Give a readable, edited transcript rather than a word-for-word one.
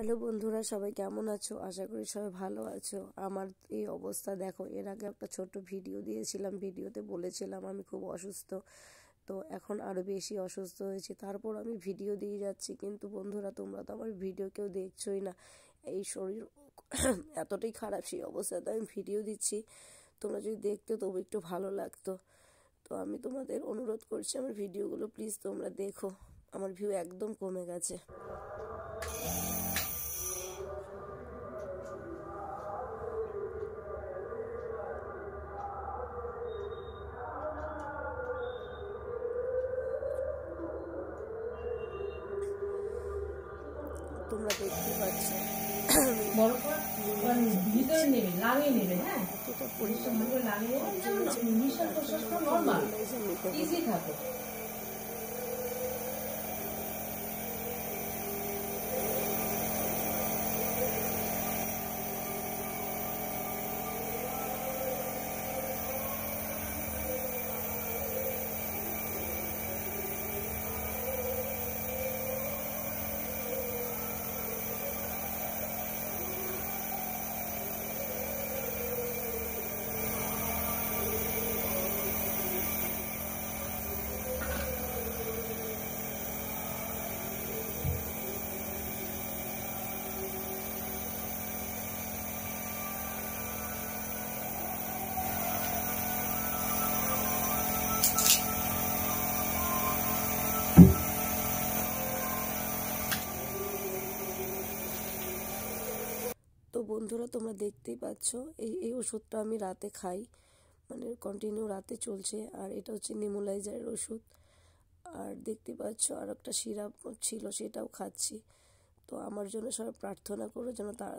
Hello বন্ধুরা, সবাই কেমন আছো? আশা করি সবাই ভালো আছো। আমার এই অবস্থা দেখো, এর আগে একটা ছোট্ট ভিডিও দিয়েছিলাম, ভিডিওতে বলেছিলাম আমি খুব অসুস্থ। তো এখন আরও বেশি অসুস্থ হয়েছি, তারপর আমি ভিডিও দিয়ে যাচ্ছি। কিন্তু বন্ধুরা, তোমরা তো আমার ভিডিও কেউ দেখছোই না। এই শরীর এতটাই খারাপ, সেই অবস্থাতে আমি ভিডিও দিচ্ছি। তোমরা যদি দেখতে তবু একটু ভালো লাগতো। তো আমি তোমাদের অনুরোধ করছি, আমার ভিডিওগুলো প্লিজ তোমরা দেখো। আমার ভিউ একদম কমে গেছে। তোমরা দেখতে পাচ্ছ এতটা পরিমাণে তো বন্ধুরা, তোমরা দেখতেই পাচ্ছ এই ওষুধটা আমি রাতে খাই, মানে কন্টিনিউ রাতে চলছে। আর এটা হচ্ছে নেমুলাইজারের ওষুধ। আর দেখতে পাচ্ছ আর একটা সিরাপ ছিল, সেটাও খাচ্ছি। তো আমার জন্য সবাই প্রার্থনা করো যেন তারা